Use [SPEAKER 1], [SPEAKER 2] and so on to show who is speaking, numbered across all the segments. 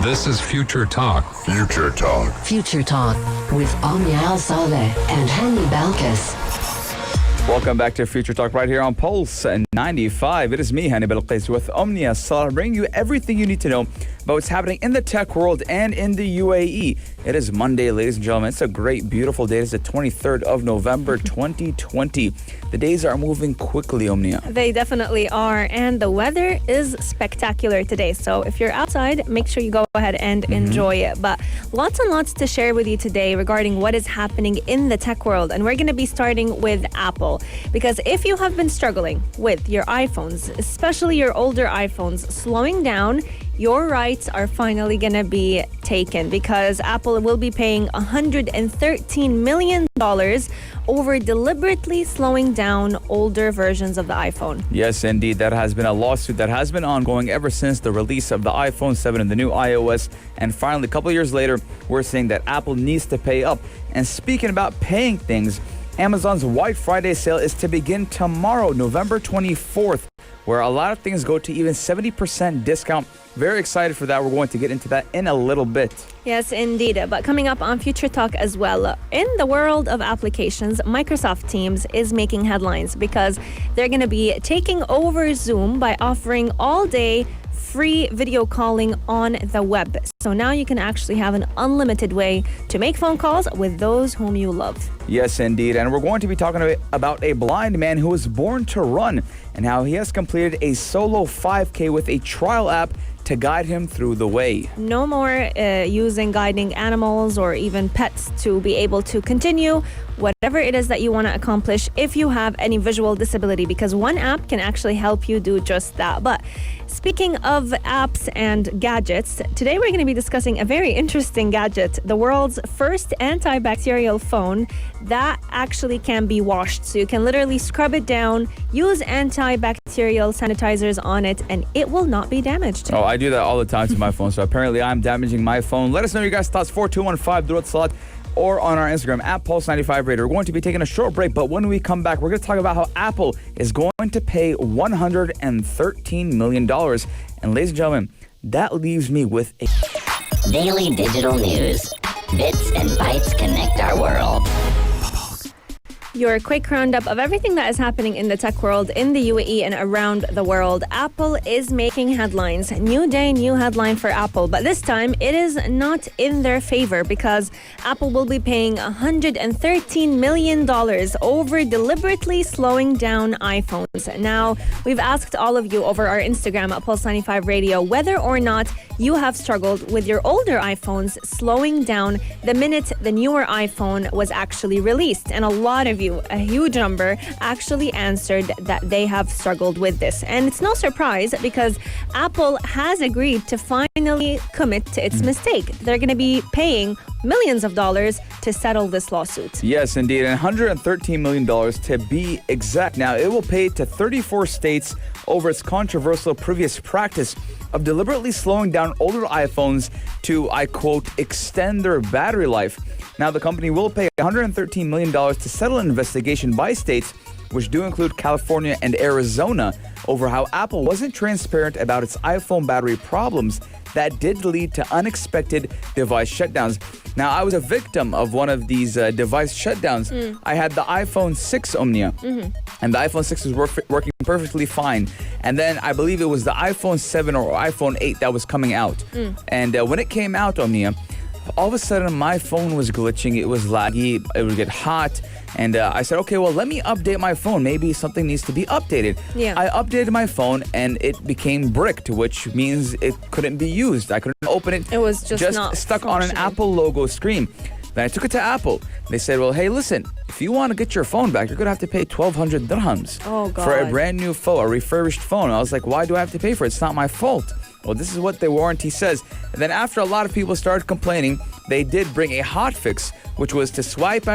[SPEAKER 1] This is Future Talk.
[SPEAKER 2] Future Talk.
[SPEAKER 3] Future Talk with Omnia Al Saleh and Hani Balkis.
[SPEAKER 4] Welcome back to Future Talk right here on Pulse 95. It is me, Hani Balkis, with Omnia Salah, bringing you everything you need to know about what's happening in the tech world and in the UAE. It is Monday, ladies and gentlemen. It's a great, beautiful day. It's the 23rd of November, 2020. The days are moving quickly, Omnia.
[SPEAKER 5] They definitely are, and the weather is spectacular today. So if you're outside, make sure you go ahead and enjoy it. But lots and lots to share with you today regarding what is happening in the tech world. And we're going to be starting with Apple. Because if you have been struggling with your iPhones, especially your older iPhones, slowing down, your rights are finally going to be taken because Apple will be paying $113 million over deliberately slowing down older versions of the iPhone.
[SPEAKER 4] Yes, indeed. That has been a lawsuit that has been ongoing ever since the release of the iPhone 7 and the new iOS. And finally, a couple of years later, we're saying that Apple needs to pay up. And speaking about paying things, Amazon's White Friday sale is to begin tomorrow, November 24th, where a lot of things go to even 70% discount. Very excited for that. We're going to get into that in a little bit.
[SPEAKER 5] Yes, indeed. But coming up on Future Talk as well, in the world of applications, Microsoft Teams is making headlines because they're going to be taking over Zoom by offering all-day free video calling on the web. So now you can actually have an unlimited way to make phone calls with those whom you love.
[SPEAKER 4] Yes, indeed. And we're going to be talking about a blind man who was born to run and how he has completed a solo 5K with a trial app to guide him through the way.
[SPEAKER 5] No more using guiding animals or even pets to be able to continue whatever it is that you want to accomplish if you have any visual disability, because one app can actually help you do just that. But speaking of apps and gadgets, today we're going to be discussing a very interesting gadget, the world's first antibacterial phone that actually can be washed. So you can literally scrub it down, use antibacterial sanitizers on it, and it will not be damaged.
[SPEAKER 4] Oh, I do that all the time to my phone, so apparently I'm damaging my phone. Let us know your guys' thoughts, 4215 or on our Instagram at Pulse95 Radio. We're going to be taking a short break, but when we come back, we're going to talk about how Apple is going to pay $113 million. And ladies and gentlemen, that leaves me with a
[SPEAKER 3] Daily digital news. Bits and bytes connect our world.
[SPEAKER 5] Your quick roundup of everything that is happening in the tech world in the UAE and around the world. Apple is making headlines. New day, new headline for Apple. But this time, it is not in their favor because Apple will be paying $113 million over deliberately slowing down iPhones. Now, we've asked all of you over our Instagram at Pulse95 Radio whether or not you have struggled with your older iPhones slowing down the minute the newer iPhone was actually released. And a lot of you, a huge number, actually answered that they have struggled with this. And it's no surprise because Apple has agreed to finally commit to its mistake. They're going to be paying millions of dollars to settle this lawsuit.
[SPEAKER 4] Yes, indeed, and $113 million to be exact. Now, it will pay to 34 states over its controversial previous practice of deliberately slowing down older iPhones to, I quote, extend their battery life. Now, the company will pay $113 million to settle an investigation by states, which do include California and Arizona, over how Apple wasn't transparent about its iPhone battery problems that did lead to unexpected device shutdowns. Now, I was a victim of one of these device shutdowns. I had the iPhone 6, Omnia, and the iPhone 6 was working perfectly fine. And then I believe it was the iPhone 7 or iPhone 8 that was coming out. And when it came out, Omnia, all of a sudden my phone was glitching. It was laggy. It would get hot. And I said, okay, well, let me update my phone. Maybe something needs to be updated.
[SPEAKER 5] Yeah.
[SPEAKER 4] I updated my phone and it became bricked, which means it couldn't be used. I couldn't open it.
[SPEAKER 5] It was just not
[SPEAKER 4] stuck on an Apple logo screen. Then I took it to Apple. They said, well, hey, listen, if you want to get your phone back, you're going to have to pay 1,200 dirhams for a brand new phone, a refurbished phone. I was like, why do I have to pay for it? It's not my fault. Well, this is what the warranty says. And then after a lot of people started complaining, they did bring a hot fix, which was to swap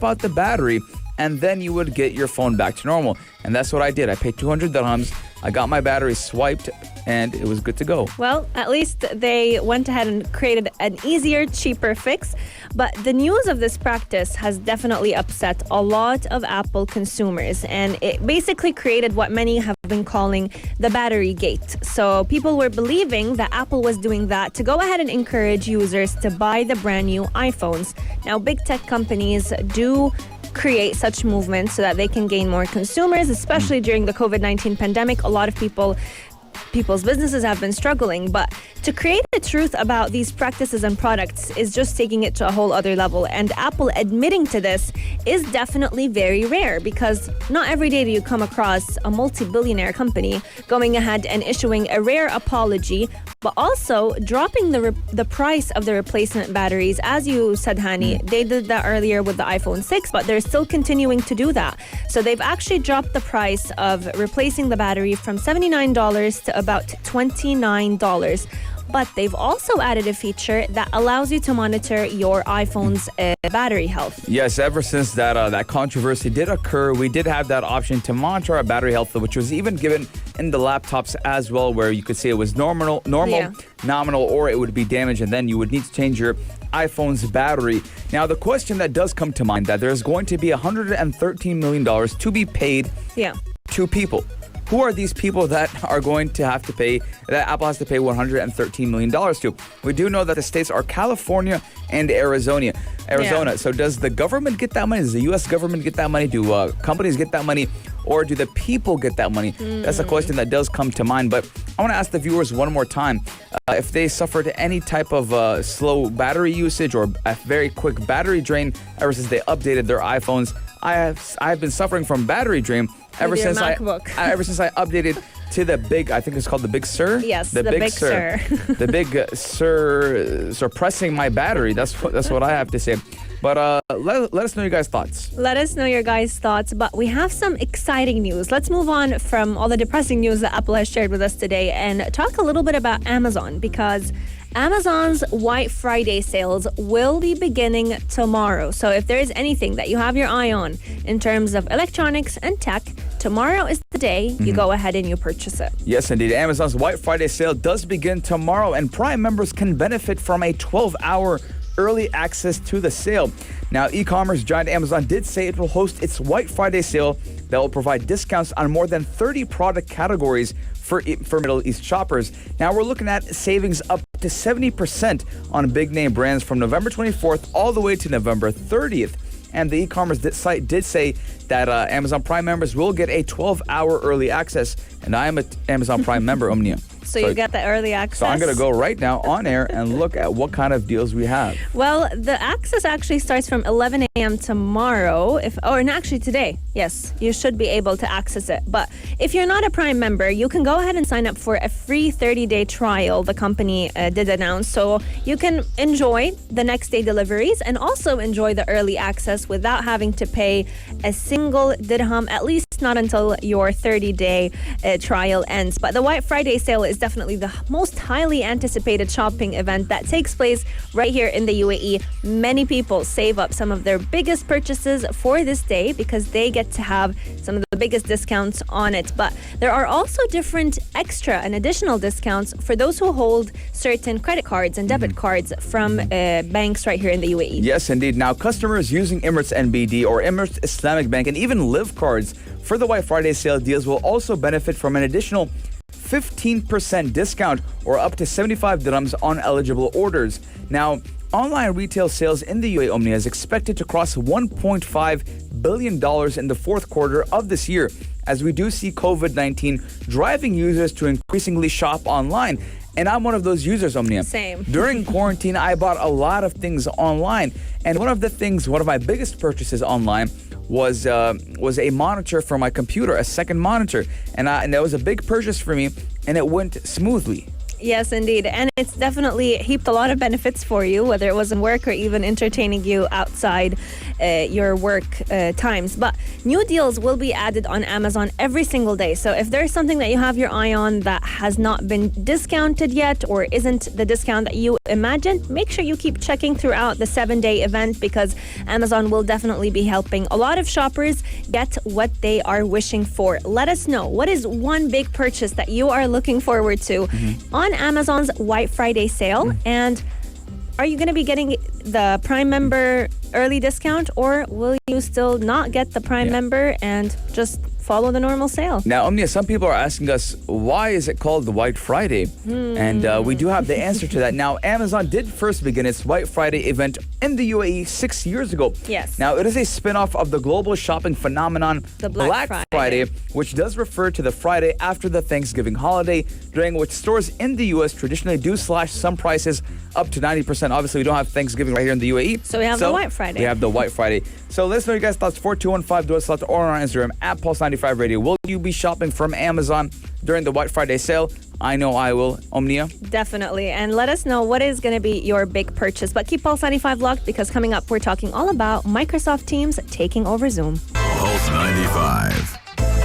[SPEAKER 4] out the battery, and then you would get your phone back to normal. And that's what I did. I paid 200 dirhams I got my battery swiped, and it was good to go.
[SPEAKER 5] Well, at least they went ahead and created an easier, cheaper fix. But the news of this practice has definitely upset a lot of Apple consumers. And it basically created what many have been calling the battery gate. So people were believing that Apple was doing that to go ahead and encourage users to buy the brand new iPhones. Now, big tech companies do create such movements so that they can gain more consumers, especially during the COVID-19 pandemic. A lot of people's businesses have been struggling, but to create the truth about these practices and products is just taking it to a whole other level. And Apple admitting to this is definitely very rare, because not every day do you come across a multi-billionaire company going ahead and issuing a rare apology, but also dropping the price of the replacement batteries. As you said, Hani, they did that earlier with the iPhone 6, but they're still continuing to do that. So they've actually dropped the price of replacing the battery from $79 to about $29. But they've also added a feature that allows you to monitor your iPhone's battery health.
[SPEAKER 4] Yes, ever since that controversy did occur, we did have that option to monitor our battery health, which was even given in the laptops as well, where you could say it was normal, nominal, or it would be damaged, and then you would need to change your iPhone's battery. Now, the question that does come to mind, that there's going to be $113 million to be paid to people. Who are these people that are going to have to pay, that Apple has to pay $113 million to? We do know that the states are California and Arizona. So does the government get that money? Does the U.S. government get that money? Do companies get that money? Or do the people get that money? That's a question that does come to mind. But I want to ask the viewers one more time, if they suffered any type of slow battery usage or a very quick battery drain ever since they updated their iPhones. I've been suffering from battery drain ever since I updated to the big, I think it's called the Big Sur.
[SPEAKER 5] Yes, the Big Sur.
[SPEAKER 4] The Big Sur suppressing my battery. That's what I have to say. But let us know your guys' thoughts.
[SPEAKER 5] Let us know your guys' thoughts. But we have some exciting news. Let's move on from all the depressing news that Apple has shared with us today and talk a little bit about Amazon, because Amazon's White Friday sales will be beginning tomorrow. So if there is anything that you have your eye on in terms of electronics and tech, tomorrow is the day you go ahead and you purchase it.
[SPEAKER 4] Yes, indeed. Amazon's White Friday sale does begin tomorrow, and Prime members can benefit from a 12-hour early access to the sale. Now, e-commerce giant Amazon did say it will host its White Friday sale that will provide discounts on more than 30 product categories for Middle East shoppers. Now, we're looking at savings up to 70% on big name brands from November 24th all the way to November 30th. And the e-commerce site did say that Amazon Prime members will get a 12-hour early access. And I am an Amazon Prime member, Omnia.
[SPEAKER 5] So you get the early access.
[SPEAKER 4] So I'm going to go right now on air and look at what kind of deals we have.
[SPEAKER 5] Well, the access actually starts from 11 a.m. tomorrow. Actually today. Yes, you should be able to access it. But if you're not a Prime member, you can go ahead and sign up for a free 30-day trial the company did announce. So you can enjoy the next day deliveries and also enjoy the early access without having to pay a single dirham, at least not until your 30-day trial ends. But the White Friday sale is definitely the most highly anticipated shopping event that takes place right here in the UAE. Many people save up some of their biggest purchases for this day because they get to have some of the biggest discounts on it. But there are also different extra and additional discounts for those who hold certain credit cards and debit cards from banks right here in the UAE.
[SPEAKER 4] Yes, indeed. Now, customers using Emirates NBD or Emirates Islamic Bank and even Live cards for the White Friday sale deals will also benefit from an additional 15% discount or up to 75 dirhams on eligible orders. Now, online retail sales in the UAE Omnia is expected to cross $1.5 billion in the fourth quarter of this year, as we do see COVID-19 driving users to increasingly shop online. And I'm one of those users, Omnia.
[SPEAKER 5] Same.
[SPEAKER 4] During quarantine, I bought a lot of things online. And one of my biggest purchases online was a monitor for my computer, a second monitor. And that was a big purchase for me, and it went smoothly.
[SPEAKER 5] Yes, indeed. And it's definitely heaped a lot of benefits for you, whether it was in work or even entertaining you outside your work times. But new deals will be added on Amazon every single day. So if there's something that you have your eye on that has not been discounted yet or isn't the discount that you imagined, make sure you keep checking throughout the 7-day event, because Amazon will definitely be helping a lot of shoppers get what they are wishing for. Let us know, what is one big purchase that you are looking forward to on Amazon's White Friday sale? And are you going to be getting the Prime member early discount, or will you still not get the Prime member and just follow the normal sale?
[SPEAKER 4] Now, Omnia, some people are asking us, why is it called the White Friday? And we do have the answer to that. Now, Amazon did first begin its White Friday event in the UAE 6 years ago.
[SPEAKER 5] Yes.
[SPEAKER 4] Now, it is a spin-off of the global shopping phenomenon,
[SPEAKER 5] The Black
[SPEAKER 4] Friday, which does refer to the Friday after the Thanksgiving holiday, during which stores in the U.S. traditionally do slash some prices up to 90%. Obviously, we don't have Thanksgiving right here in the UAE.
[SPEAKER 5] So we have the White Friday.
[SPEAKER 4] We have the White Friday. So let us know your guys' thoughts. 4215 do us thoughts or on our Instagram at Pulse95 Radio. Will you be shopping from Amazon during the White Friday sale? I know I will. Omnia?
[SPEAKER 5] Definitely. And let us know what is going to be your big purchase. But keep Pulse 95 locked, because coming up, we're talking all about Microsoft Teams taking over Zoom.
[SPEAKER 1] Pulse 95.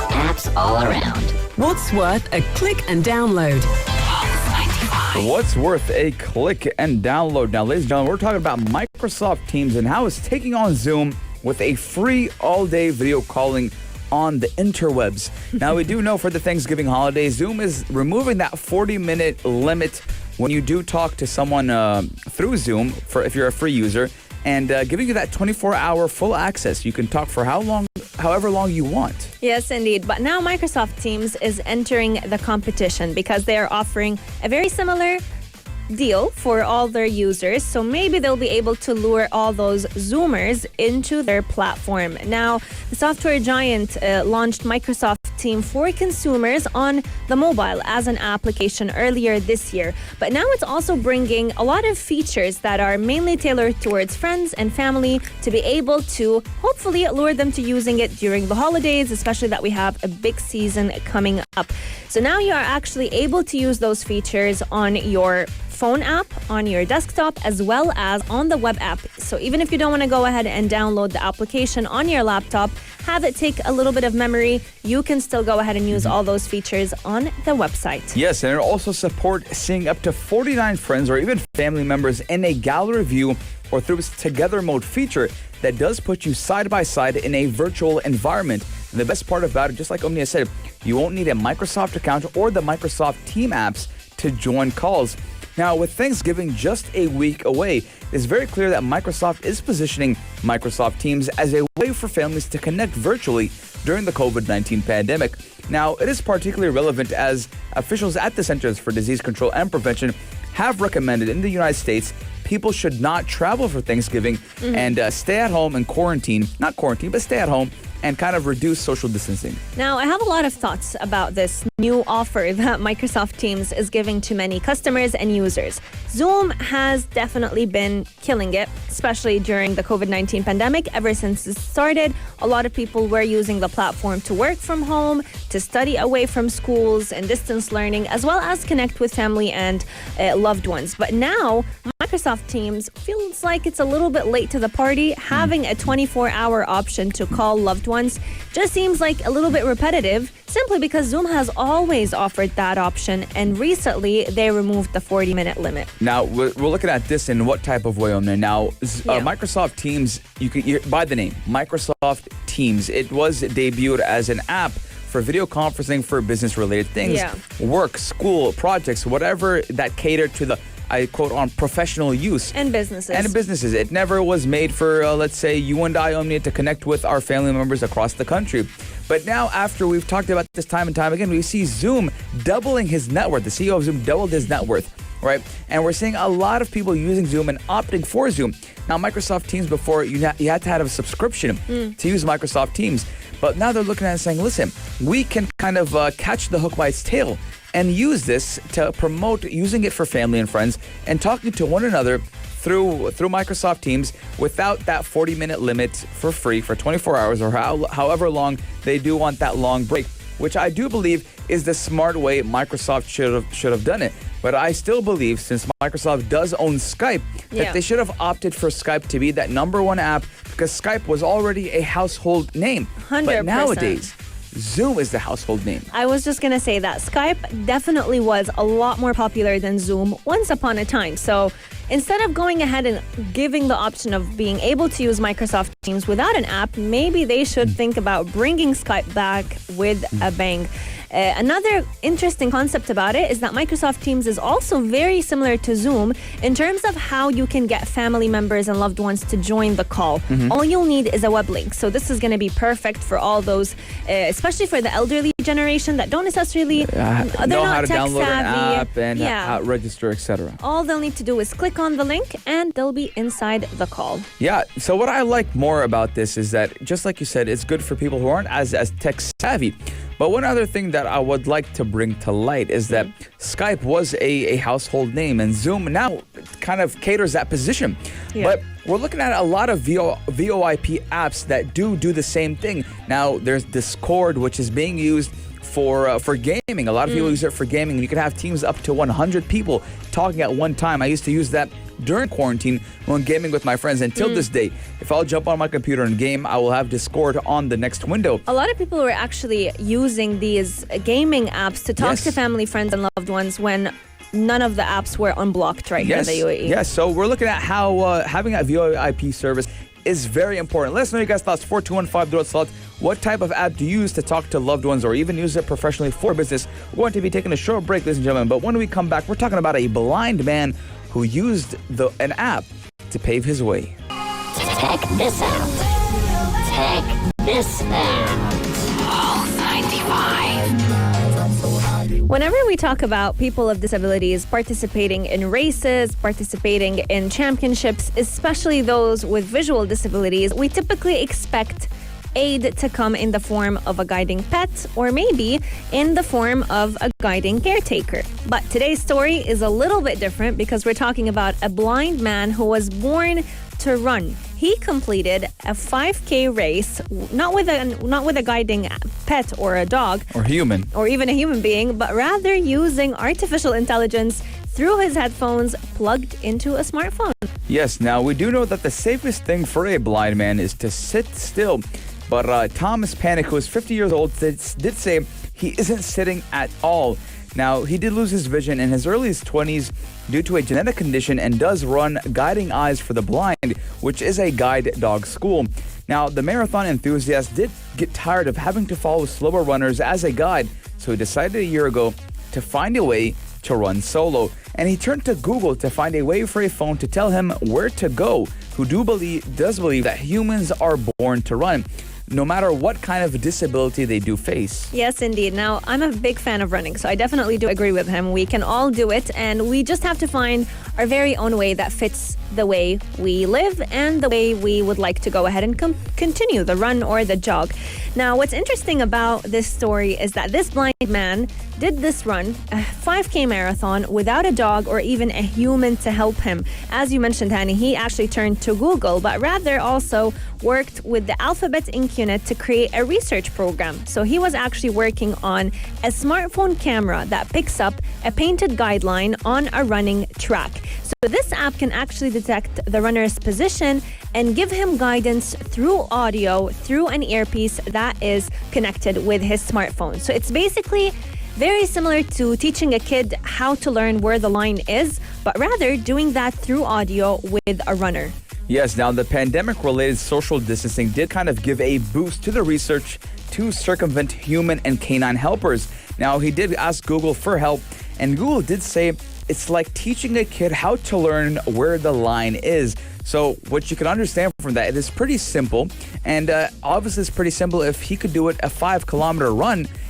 [SPEAKER 3] Apps all around.
[SPEAKER 2] What's worth a click and download?
[SPEAKER 4] What's worth a click and download? Now, ladies and gentlemen, we're talking about Microsoft Teams and how it's taking on Zoom with a free all-day video calling on the interwebs. Now, we do know for the Thanksgiving holiday, Zoom is removing that 40-minute limit when you do talk to someone through Zoom, for if you're a free user, and giving you that 24-hour full access. You can talk for however long you want.
[SPEAKER 5] Yes, indeed. But now Microsoft Teams is entering the competition because they are offering a very similar deal for all their users. So maybe they'll be able to lure all those Zoomers into their platform. Now, the software giant launched Microsoft Teams for consumers on the mobile as an application earlier this year. But now it's also bringing a lot of features that are mainly tailored towards friends and family to be able to hopefully lure them to using it during the holidays, especially that we have a big season coming up. So now you are actually able to use those features on your phone app, on your desktop, as well as on the web app. So even if you don't want to go ahead and download the application on your laptop, have it take a little bit of memory, you can still go ahead and use all those features on the website.
[SPEAKER 4] Yes, and it'll also support seeing up to 49 friends or even family members in a gallery view or through its Together Mode feature that does put you side by side in a virtual environment. And the best part about it, just like Omnia said, you won't need a Microsoft account or the Microsoft Team apps to join calls. Now, with Thanksgiving just a week away, it's very clear that Microsoft is positioning Microsoft Teams as a way for families to connect virtually during the COVID-19 pandemic. Now, it is particularly relevant as officials at the Centers for Disease Control and Prevention have recommended in the United States people should not travel for Thanksgiving and stay at home and stay at home and kind of reduce social distancing.
[SPEAKER 5] Now, I have a lot of thoughts about this new offer that Microsoft Teams is giving to many customers and users. Zoom has definitely been killing it, especially during the COVID-19 pandemic. Ever since it started, a lot of people were using the platform to work from home, to study away from schools and distance learning, as well as connect with family and loved ones. But now, Microsoft Teams feels like it's a little bit late to the party. Having a 24-hour option to call loved ones just seems like a little bit repetitive, simply because Zoom has always offered that option, and recently they removed the 40-minute limit.
[SPEAKER 4] Now, we're looking at this in what type of way on there. Now, Microsoft Teams, by the name, Microsoft Teams, it was debuted as an app for video conferencing for business-related things, work, school, projects, whatever that cater to the, I quote, on professional use.
[SPEAKER 5] And businesses.
[SPEAKER 4] It never was made for, let's say, you and I only to connect with our family members across the country. But now, after we've talked about this time and time again, we see Zoom doubling his net worth. The CEO of Zoom doubled his net worth, right? And we're seeing a lot of people using Zoom and opting for Zoom. Now, Microsoft Teams before, you had to have a subscription to use Microsoft Teams. But now they're looking at it and saying, listen, we can kind of catch the hook by its tail and use this to promote using it for family and friends and talking to one another through Microsoft Teams without that 40-minute limit for free for 24 hours or however long they do want that long break, which I do believe is the smart way Microsoft should have done it. But I still believe, since Microsoft does own Skype, that
[SPEAKER 5] Yeah.
[SPEAKER 4] they should have opted for Skype to be that number one app, because Skype was already a household name.
[SPEAKER 5] 100%.
[SPEAKER 4] But nowadays, Zoom is the household name.
[SPEAKER 5] I was just going to say that Skype definitely was a lot more popular than Zoom once upon a time. So instead of going ahead and giving the option of being able to use Microsoft Teams without an app, maybe they should think about bringing Skype back with a bang. Another interesting concept about it is that Microsoft Teams is also very similar to Zoom in terms of how you can get family members and loved ones to join the call. All you'll need is a web link. So this is going to be perfect for all those, especially for the elderly generation that don't necessarily they're
[SPEAKER 4] know
[SPEAKER 5] not
[SPEAKER 4] how to
[SPEAKER 5] tech
[SPEAKER 4] download
[SPEAKER 5] savvy.
[SPEAKER 4] an app and how to register, etc.
[SPEAKER 5] All they'll need to do is click on the link and they'll be inside the call.
[SPEAKER 4] Yeah, so what I like more about this is that, just like you said, it's good for people who aren't as tech savvy. But one other thing that I would like to bring to light is that Skype was a household name, and Zoom now kind of caters that position.
[SPEAKER 5] Yeah.
[SPEAKER 4] But we're looking at a lot of VoIP apps that do the same thing. Now, there's Discord, which is being used for gaming. A lot of people use it for gaming. You can have teams up to 100 people talking at one time. I used to use that during quarantine when gaming with my friends. Until this day, if I'll jump on my computer and game, I will have Discord on the next window.
[SPEAKER 5] A lot of people were actually using these gaming apps to talk
[SPEAKER 4] Yes.
[SPEAKER 5] to family, friends, and loved ones when none of the apps were unblocked here in the UAE.
[SPEAKER 4] Yes, so we're looking at how having a VoIP service is very important. Let us know your guys' thoughts. 4215 What type of app do you use to talk to loved ones or even use it professionally for business? We're going to be taking a short break, ladies and gentlemen. But when we come back, we're talking about a blind man who used an app to pave his way.
[SPEAKER 3] Check this out. Check this out.
[SPEAKER 5] Whenever we talk about people with disabilities participating in races, participating in championships, especially those with visual disabilities, we typically expect aid to come in the form of a guiding pet or maybe in the form of a guiding caretaker. But today's story is a little bit different because we're talking about a blind man who was born to run. He completed a 5K race, not with a guiding pet or a dog
[SPEAKER 4] Or human.
[SPEAKER 5] or even a human being, but rather using artificial intelligence through his headphones plugged into a smartphone.
[SPEAKER 4] Yes, now we do know that the safest thing for a blind man is to sit still. But Thomas Panic, who is 50 years old, did say he isn't sitting at all. Now, he did lose his vision in his early 20s due to a genetic condition and does run Guiding Eyes for the Blind, which is a guide dog school. Now, the marathon enthusiast did get tired of having to follow slower runners as a guide, so he decided a year ago to find a way to run solo. And he turned to Google to find a way for a phone to tell him where to go, who does believe that humans are born to run, no matter what kind of disability they do face.
[SPEAKER 5] Yes, indeed. Now, I'm a big fan of running, so I definitely do agree with him. We can all do it, and we just have to find our very own way that fits the way we live and the way we would like to go ahead and continue the run or the jog. Now, what's interesting about this story is that this blind man did this run, a 5K marathon, without a dog or even a human to help him. As you mentioned, Hani, he actually turned to Google, but rather also worked with the Alphabet Inc. unit to create a research program. So he was actually working on a smartphone camera that picks up a painted guideline on a running track. So this app can actually detect the runner's position and give him guidance through audio, through an earpiece that is connected with his smartphone. So it's basically very similar to teaching a kid how to learn where the line is, but rather doing that through audio with a runner.
[SPEAKER 4] Yes, now the pandemic-related social distancing did kind of give a boost to the research to circumvent human and canine helpers. Now, he did ask Google for help, and Google did say it's like teaching a kid how to learn where the line is. So what you can understand from that, it is pretty simple. And obviously it's pretty simple if he could do it a 5-kilometer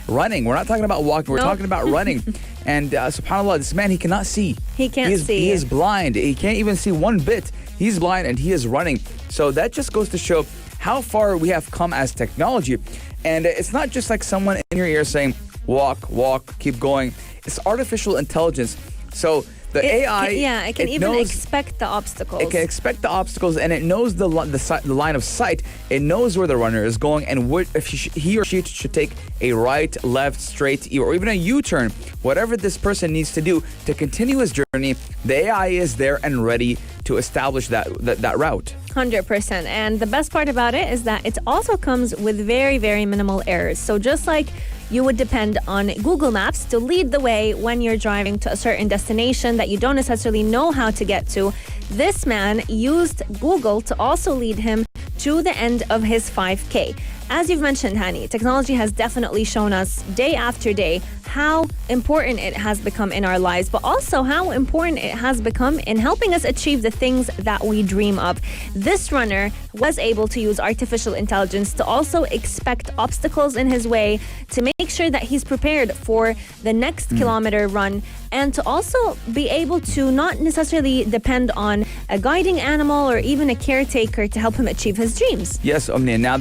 [SPEAKER 4] running. We're not talking about walking, we're talking about running. And subhanAllah, this man, he cannot see.
[SPEAKER 5] He can't see.
[SPEAKER 4] He is blind. He can't even see one bit. He's blind and he is running. So that just goes to show how far we have come as technology. And it's not just like someone in your ear saying, walk, keep going. It's artificial intelligence. So The AI,
[SPEAKER 5] it can even
[SPEAKER 4] knows,
[SPEAKER 5] expect the obstacles.
[SPEAKER 4] It can expect the obstacles, and it knows the line of sight. It knows where the runner is going, and if he or she should take a right, left, straight, or even a U-turn. Whatever this person needs to do to continue his journey, the AI is there and ready to establish that route.
[SPEAKER 5] 100%. And the best part about it is that it also comes with very, very minimal errors. So just like you would depend on Google Maps to lead the way when you're driving to a certain destination that you don't necessarily know how to get to, this man used Google to also lead him to the end of his 5K. As you've mentioned, Hani, technology has definitely shown us day after day how important it has become in our lives, but also how important it has become in helping us achieve the things that we dream of. This runner was able to use artificial intelligence to also expect obstacles in his way, to make sure that he's prepared for the next kilometer run, and to also be able to not necessarily depend on a guiding animal or even a caretaker to help him achieve his dreams.
[SPEAKER 4] Yes, Omnia. Now,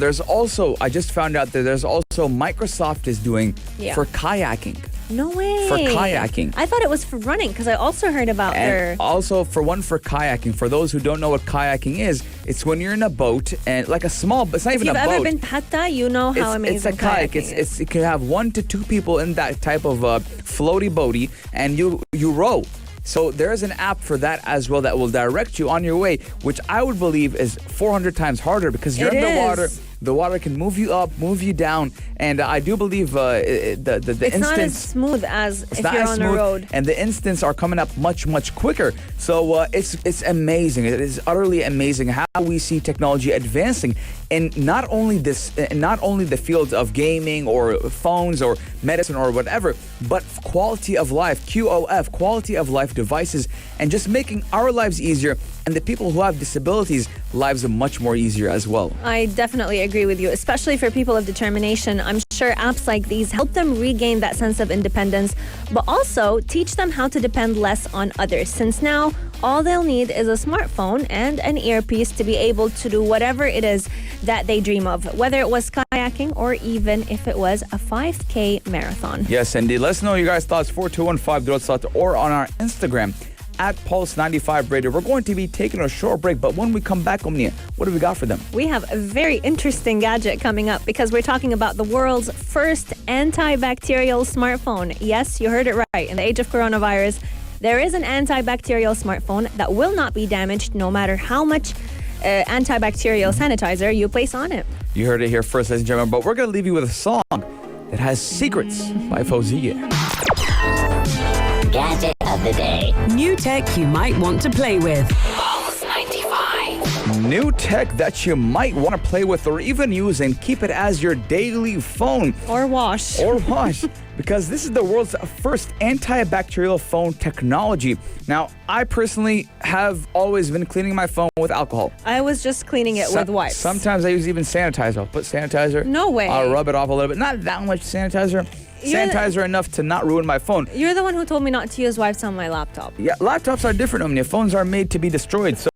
[SPEAKER 4] I just found out that there's also Microsoft is doing for kayaking.
[SPEAKER 5] No way.
[SPEAKER 4] For kayaking.
[SPEAKER 5] I thought it was for running because I also heard about their...
[SPEAKER 4] Also, for kayaking. For those who don't know what kayaking is, it's when you're in a boat and like a small, it's not even a boat.
[SPEAKER 5] If you've ever been to Hatta, you know how amazing
[SPEAKER 4] it's a kayak.
[SPEAKER 5] kayaking is.
[SPEAKER 4] It can have 1 to 2 people in that type of floaty boaty, and you row. So there's an app for that as well that will direct you on your way, which I would believe is 400 times harder because you're in the water. The water can move you up, move you down, and I do believe the
[SPEAKER 5] it's not as smooth as if you're on a road.
[SPEAKER 4] And the instants are coming up much quicker. So it's amazing. It is utterly amazing how we see technology advancing in not only the fields of gaming or phones or medicine or whatever, but quality of life, QOF, quality of life devices, and just making our lives easier and the people who have disabilities lives are much more easier as well.
[SPEAKER 5] I definitely agree with you, especially for people of determination. I'm sure apps like these help them regain that sense of independence, but also teach them how to depend less on others, since now all they'll need is a smartphone and an earpiece to be able to do whatever it is that they dream of, whether it was kayaking or even if it was a 5K marathon.
[SPEAKER 4] Yes, indeed. Let us know your guys' thoughts, 4215 or on our Instagram at Pulse95 Radio. We're going to be taking a short break, but when we come back, Omnia, what do we got for them?
[SPEAKER 5] We have a very interesting gadget coming up because we're talking about the world's first antibacterial smartphone. Yes, you heard it right. In the age of coronavirus, there is an antibacterial smartphone that will not be damaged no matter how much antibacterial sanitizer you place on it.
[SPEAKER 4] You heard it here first, ladies and gentlemen, but we're going to leave you with a song that has Secrets by Fauziya.
[SPEAKER 3] Gadget of the day.
[SPEAKER 2] New tech you might want to play with.
[SPEAKER 3] Pulse 95.
[SPEAKER 4] New tech that you might want to play with or even use and keep it as your daily phone.
[SPEAKER 5] Or wash.
[SPEAKER 4] Because this is the world's first antibacterial phone technology. Now, I personally have always been cleaning my phone with alcohol.
[SPEAKER 5] I was just cleaning it with wipes.
[SPEAKER 4] Sometimes I use even sanitizer. I'll put sanitizer.
[SPEAKER 5] No way.
[SPEAKER 4] I'll rub it off a little bit. Not that much sanitizer. Sanitizer enough to not ruin my phone.
[SPEAKER 5] You're the one who told me not to use wipes on my laptop.
[SPEAKER 4] Yeah, laptops are different, Omnia. Phones are made to be destroyed. So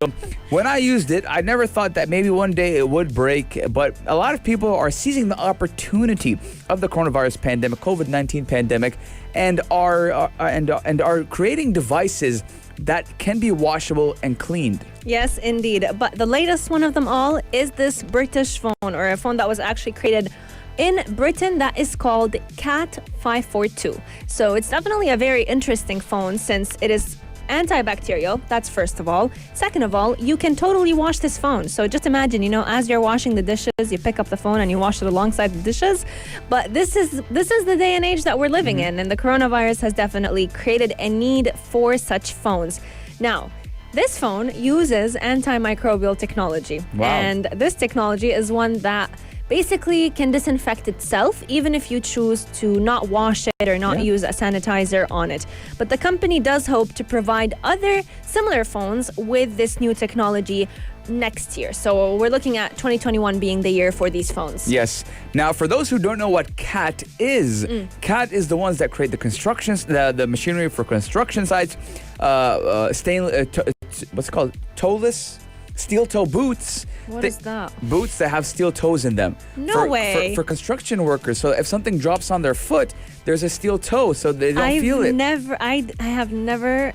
[SPEAKER 4] when I used it, I never thought that maybe one day it would break. But a lot of people are seizing the opportunity of the coronavirus pandemic, COVID-19 pandemic, and are creating devices that can be washable and cleaned.
[SPEAKER 5] Yes, indeed. But the latest one of them all is this British phone, or a phone that was actually created in Britain that is called Cat 542. So it's definitely a very interesting phone since it is antibacterial. That's first of all. Second of all, you can totally wash this phone. So just imagine, as you're washing the dishes, you pick up the phone and you wash it alongside the dishes. But this is the day and age that we're living in, and the coronavirus has definitely created a need for such phones. Now, this phone uses antimicrobial technology.
[SPEAKER 4] Wow.
[SPEAKER 5] And this technology is one that basically can disinfect itself even if you choose to not wash it or not use a sanitizer on it. But the company does hope to provide other similar phones with this new technology next year. So we're looking at 2021 being the year for these phones.
[SPEAKER 4] Yes. Now, for those who don't know what CAT is, CAT is the ones that create the constructions, the machinery for construction sites, what's it called? Toeless? Steel toe boots.
[SPEAKER 5] What is that?
[SPEAKER 4] Boots that have steel toes in them.
[SPEAKER 5] No way.
[SPEAKER 4] For construction workers. So if something drops on their foot, there's a steel toe so they don't feel it.
[SPEAKER 5] I have never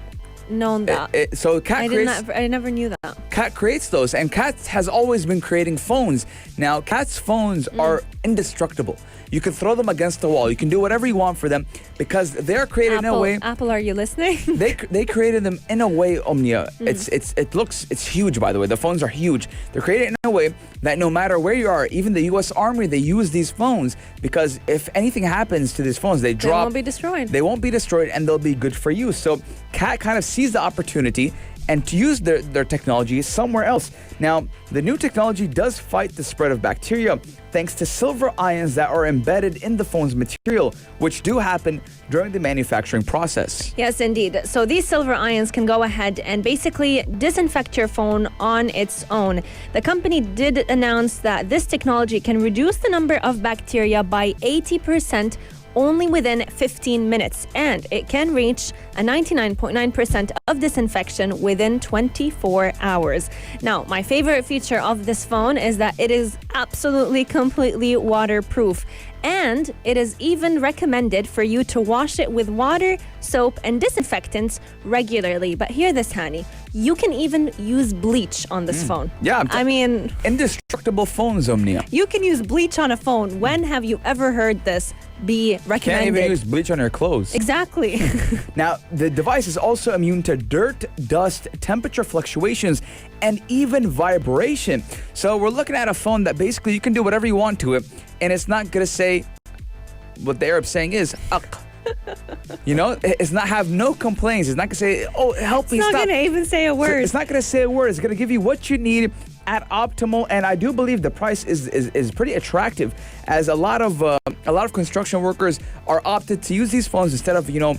[SPEAKER 5] known that.
[SPEAKER 4] So Cat
[SPEAKER 5] I never knew that.
[SPEAKER 4] Cat creates those, and Cat has always been creating phones. Now, Cat's phones are indestructible. You can throw them against the wall. You can do whatever you want for them because they're created in a way.
[SPEAKER 5] Apple, are you listening?
[SPEAKER 4] They created them in a way, Omnia. It's huge, by the way. The phones are huge. They're created in a way that no matter where you are, even the U.S. Army, they use these phones because if anything happens to these phones, they won't be destroyed. They won't be destroyed, and they'll be good for you. So Cat kind of sees the opportunity and to use their technology somewhere else. Now, the new technology does fight the spread of bacteria thanks to silver ions that are embedded in the phone's material, which do happen during the manufacturing process.
[SPEAKER 5] Yes, indeed. So these silver ions can go ahead and basically disinfect your phone on its own. The company did announce that this technology can reduce the number of bacteria by 80% only within 15 minutes, and it can reach a 99.9% of disinfection within 24 hours. Now, my favorite feature of this phone is that it is absolutely completely waterproof, and it is even recommended for you to wash it with water, soap, and disinfectants regularly. But hear this, Hani, you can even use bleach on this phone.
[SPEAKER 4] Yeah,
[SPEAKER 5] I mean,
[SPEAKER 4] indestructible phones, Omnia.
[SPEAKER 5] You can use bleach on a phone. When have you ever heard this be recommended?
[SPEAKER 4] Can't even use bleach on your clothes.
[SPEAKER 5] Exactly.
[SPEAKER 4] Now, the device is also immune to dirt, dust, temperature fluctuations, and even vibration. So we're looking at a phone that basically you can do whatever you want to it, and it's not going to say what the Arab saying is, "Aq." You know, it's not have no complaints. It's not going to say, "Oh, help me,
[SPEAKER 5] stop." It's not going to even say a word.
[SPEAKER 4] It's not going to say a word. It's going to give you what you need at optimal, and I do believe the price is pretty attractive, as a lot of construction workers are opted to use these phones instead of, you know,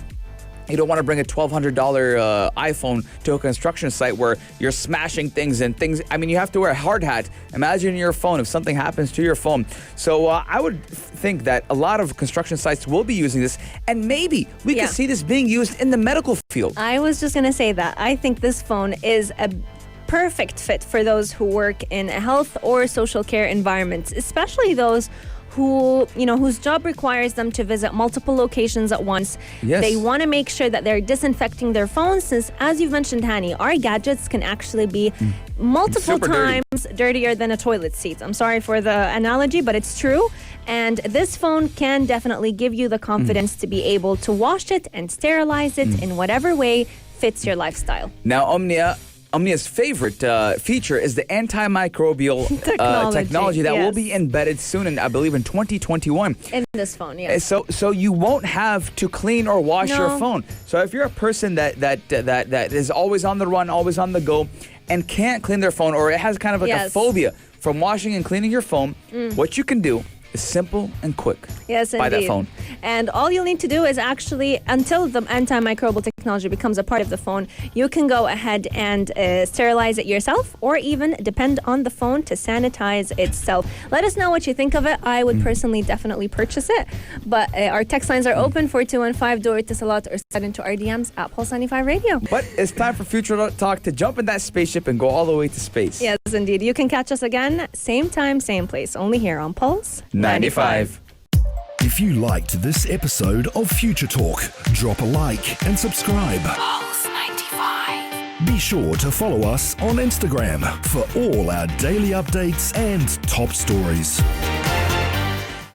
[SPEAKER 4] you don't want to bring a $1,200 iPhone to a construction site where you're smashing things and things. I mean, you have to wear a hard hat. Imagine your phone if something happens to your phone. So I would think that a lot of construction sites will be using this, and maybe we could see this being used in the medical field.
[SPEAKER 5] I was just going to say that. I think this phone is a perfect fit for those who work in health or social care environments, especially those who, you know, whose job requires them to visit multiple locations at once.
[SPEAKER 4] Yes.
[SPEAKER 5] They want to make sure that they're disinfecting their phones, since, as you've mentioned, Hani, our gadgets can actually be multiple times dirtier than a toilet seat. I'm sorry for the analogy, but it's true. And this phone can definitely give you the confidence to be able to wash it and sterilize it in whatever way fits your lifestyle.
[SPEAKER 4] Now, Omnia's favorite feature is the antimicrobial technology that will be embedded soon, and I believe in 2021.
[SPEAKER 5] In this phone, yes.
[SPEAKER 4] So you won't have to clean or wash your phone. So if you're a person that is always on the run, always on the go, and can't clean their phone, or it has kind of like a phobia from washing and cleaning your phone, what you can do is simple and quick.
[SPEAKER 5] Yes, indeed.
[SPEAKER 4] Buy that phone.
[SPEAKER 5] And all you'll need to do is actually, until the antimicrobial technology becomes a part of the phone, you can go ahead and sterilize it yourself, or even depend on the phone to sanitize itself. Let us know what you think of it. I would personally definitely purchase it. But our text lines are open, 4215 Door Salat, or send into our DMs at Pulse 95 Radio.
[SPEAKER 4] But it's time for Future Talk to jump in that spaceship and go all the way to space.
[SPEAKER 5] Yes, indeed. You can catch us again, same time, same place, only here on Pulse
[SPEAKER 4] 95.
[SPEAKER 1] If you liked this episode of Future Talk, drop a like and subscribe.
[SPEAKER 3] Pulse 95.
[SPEAKER 1] Be sure to follow us on Instagram for all our daily updates and top stories.